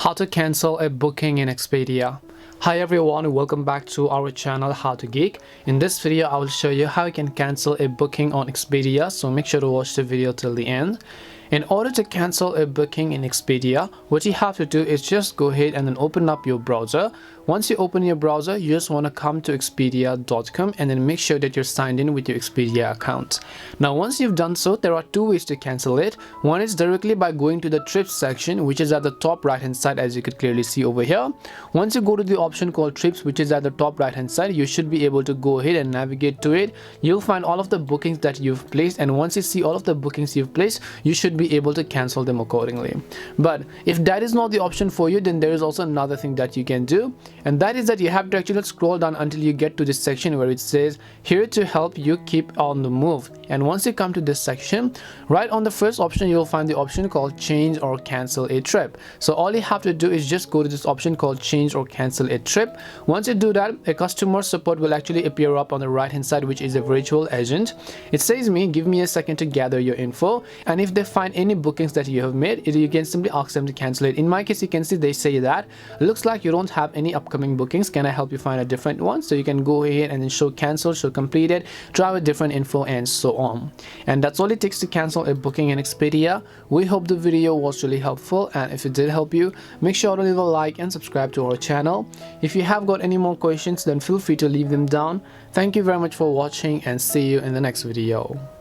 How to cancel a booking in Expedia. Hi everyone, welcome back to our channel How to Geek. In this video I will show you how you can cancel a booking on Expedia, so make sure to watch the video till the end. In order to cancel a booking in Expedia, what you have to do is just go ahead and then open up your browser. Once you open your browser, you just want to come to expedia.com and then make sure that you're signed in with your Expedia account. Now once you've done so, there are two ways to cancel it. One is directly by going to the trips section, which is at the top right hand side, as you could clearly see over here. Once you go to the option called trips, which is at the top right hand side, you should be able to go ahead and navigate to it. You'll find all of the bookings that you've placed, and once you see all of the bookings you've placed, you should be able to cancel them accordingly. But if that is not the option for you, then there is also another thing that you can do, and that is that you have to actually scroll down until you get to this section where it says here to help you keep on the move. And once you come to this section, right on the first option, you'll find the option called change or cancel a trip. So all you have to do is just go to this option called change or cancel a trip. Once you do that, a customer support will actually appear up on the right hand side, which is a virtual agent. It says give me a second to gather your info, and if they find any bookings that you have made, you can simply ask them to cancel it. In my case, you can see they say that looks like you don't have any upcoming bookings, can I help you find a different one? So you can go ahead and then show cancel, show completed, try with different info, and so on. And that's all it takes to cancel a booking in Expedia. We hope the video was really helpful, and if it did help you, make sure to leave a like and subscribe to our channel. If you have got any more questions, then feel free to leave them down. Thank you very much for watching, and see you in the next video.